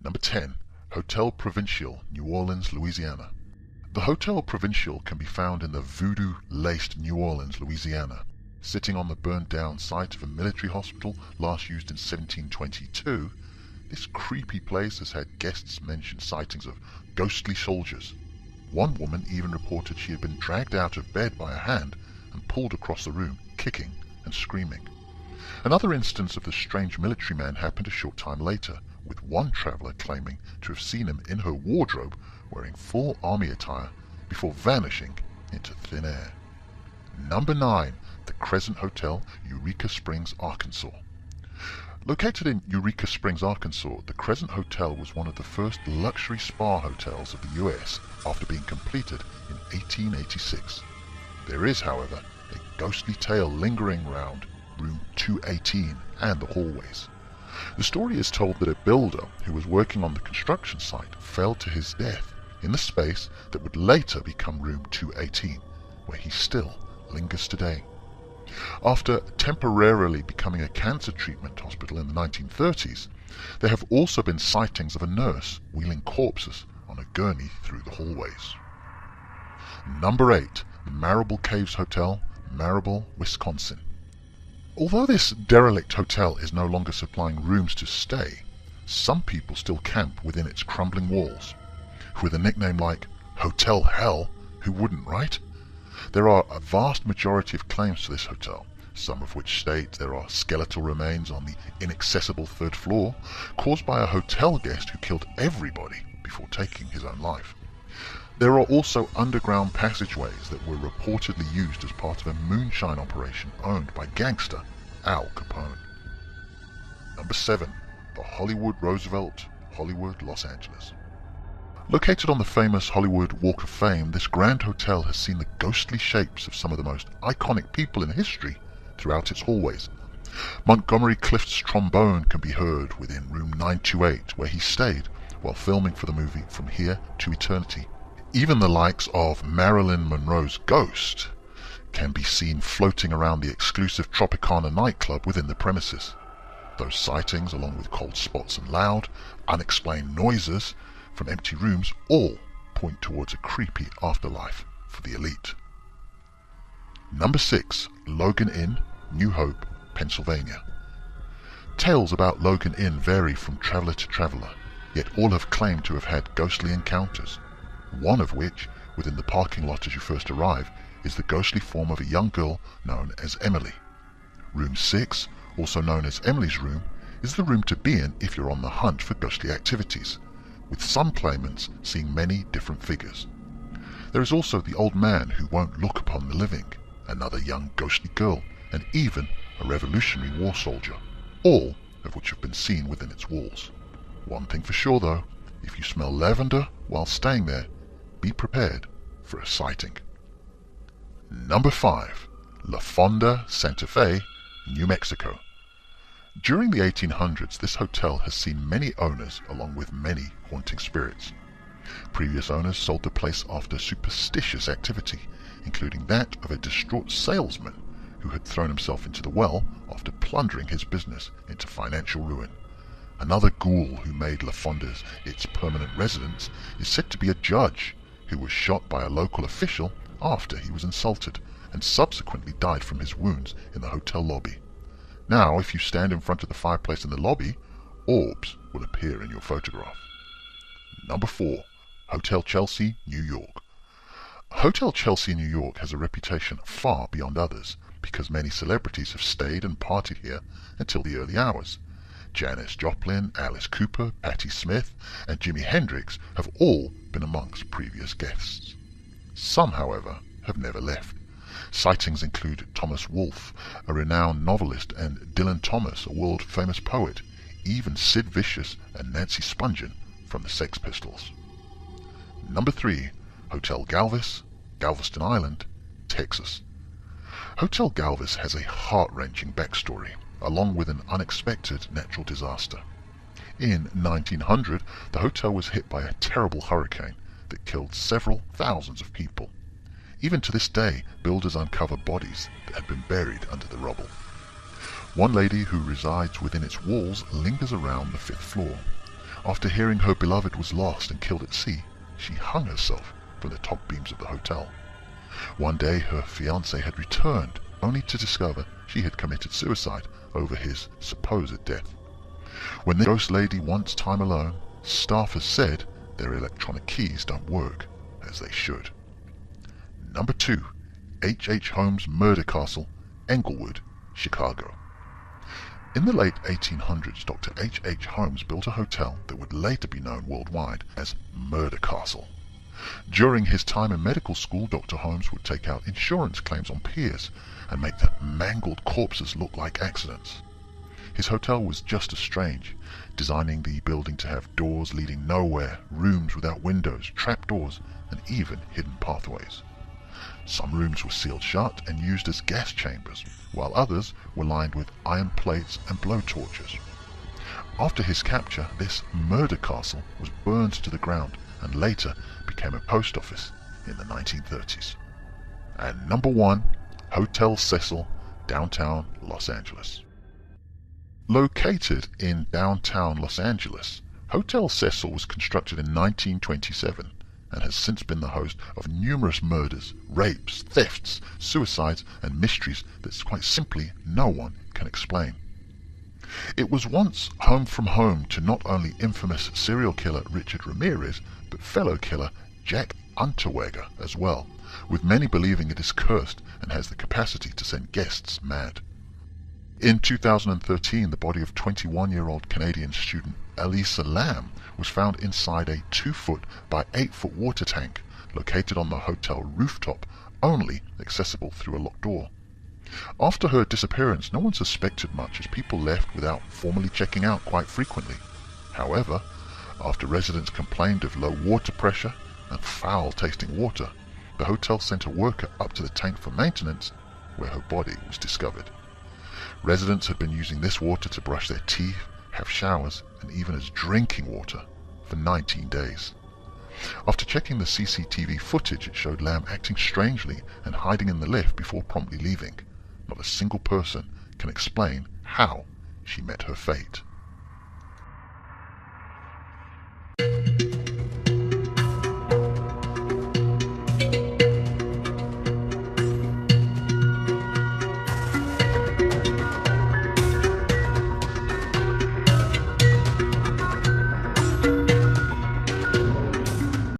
Number 10. Hotel Provincial, New Orleans, Louisiana. The Hotel Provincial can be found in the voodoo-laced New Orleans, Louisiana. Sitting on the burned-down site of a military hospital last used in 1722, this creepy place has had guests mention sightings of ghostly soldiers. One woman even reported she had been dragged out of bed by a hand and pulled across the room, kicking and screaming. Another instance of the strange military man happened a short time later, with one traveller claiming to have seen him in her wardrobe wearing full army attire before vanishing into thin air. Number 9. The Crescent Hotel, Eureka Springs, Arkansas. Located in Eureka Springs, Arkansas, the Crescent Hotel was one of the first luxury spa hotels of the US after being completed in 1886. There is, however, a ghostly tale lingering around room 218 and the hallways. The story is told that a builder who was working on the construction site fell to his death in the space that would later become room 218, where he still lingers today. After temporarily becoming a cancer treatment hospital in the 1930s, there have also been sightings of a nurse wheeling corpses on a gurney through the hallways. Number 8. The Marable Caves Hotel, Marable, Wisconsin. Although this derelict hotel is no longer supplying rooms to stay, some people still camp within its crumbling walls. With a nickname like Hotel Hell, who wouldn't, right? There are a vast majority of claims to this hotel, some of which state there are skeletal remains on the inaccessible third floor, caused by a hotel guest who killed everybody before taking his own life. There are also underground passageways that were reportedly used as part of a moonshine operation owned by gangster Al Capone. Number 7. The Hollywood Roosevelt, Hollywood, Los Angeles. Located on the famous Hollywood Walk of Fame, this grand hotel has seen the ghostly shapes of some of the most iconic people in history throughout its hallways. Montgomery Clift's trombone can be heard within room 928, where he stayed while filming for the movie From Here to Eternity. Even the likes of Marilyn Monroe's ghost can be seen floating around the exclusive Tropicana nightclub within the premises. Those sightings, along with cold spots and loud, unexplained noises from empty rooms, all point towards a creepy afterlife for the elite. Number 6. Logan Inn, New Hope, Pennsylvania. Tales about Logan Inn vary from traveller to traveller, yet all have claimed to have had ghostly encounters, one of which, within the parking lot as you first arrive, is the ghostly form of a young girl known as Emily. Room 6, also known as Emily's Room, is the room to be in if you're on the hunt for ghostly activities, with some claimants seeing many different figures. There is also the old man who won't look upon the living, another young ghostly girl, and even a Revolutionary War soldier, all of which have been seen within its walls. One thing for sure though, if you smell lavender while staying there, be prepared for a sighting. Number 5. La Fonda, Santa Fe, New Mexico. During the 1800s, this hotel has seen many owners along with many haunting spirits. Previous owners sold the place after superstitious activity, including that of a distraught salesman who had thrown himself into the well after plundering his business into financial ruin. Another ghoul who made La Fonda's its permanent residence is said to be a judge who was shot by a local official after he was insulted and subsequently died from his wounds in the hotel lobby. Now, if you stand in front of the fireplace in the lobby, orbs will appear in your photograph. Number 4. Hotel Chelsea, New York. Hotel Chelsea, New York has a reputation far beyond others because many celebrities have stayed and partied here until the early hours. Janis Joplin, Alice Cooper, Patti Smith, and Jimi Hendrix have all been amongst previous guests. Some, however, have never left. Sightings include Thomas Wolfe, a renowned novelist, and Dylan Thomas, a world-famous poet, even Sid Vicious and Nancy Spungen from the Sex Pistols. Number 3. Hotel Galvis, Galveston Island, Texas. Hotel Galvis has a heart-wrenching backstory, along with an unexpected natural disaster. In 1900, the hotel was hit by a terrible hurricane that killed several thousands of people. Even to this day, builders uncover bodies that had been buried under the rubble. One lady who resides within its walls lingers around the 5th floor. After hearing her beloved was lost and killed at sea, she hung herself from the top beams of the hotel. One day her fiancé had returned, only to discover she had committed suicide over his supposed death. When the ghost lady wants time alone, staff has said their electronic keys don't work as they should. Number 2. H. Holmes Murder Castle, Englewood, Chicago. In the late 1800s, Dr. H. Holmes built a hotel that would later be known worldwide as Murder Castle. During his time in medical school, Dr. Holmes would take out insurance claims on piers and make the mangled corpses look like accidents. His hotel was just as strange, designing the building to have doors leading nowhere, rooms without windows, trapdoors, and even hidden pathways. Some rooms were sealed shut and used as gas chambers, while others were lined with iron plates and blowtorches. After his capture, this murder castle was burned to the ground and later became a post office in the 1930s. And number 1, Hotel Cecil, downtown Los Angeles. Located in downtown Los Angeles, Hotel Cecil was constructed in 1927 and has since been the host of numerous murders, rapes, thefts, suicides, and mysteries that quite simply no one can explain. It was once home from home to not only infamous serial killer Richard Ramirez, but fellow killer Jack Unterweger as well, with many believing it is cursed and has the capacity to send guests mad. In 2013, the body of 21-year-old Canadian student Elisa Lam was found inside a 2-foot by 8-foot water tank located on the hotel rooftop, only accessible through a locked door. After her disappearance, no one suspected much as people left without formally checking out quite frequently. However, after residents complained of low water pressure and foul-tasting water, the hotel sent a worker up to the tank for maintenance, where her body was discovered. Residents had been using this water to brush their teeth, have showers, and even as drinking water for 19 days. After checking the CCTV footage, it showed Lam acting strangely and hiding in the lift before promptly leaving. Not a single person can explain how she met her fate.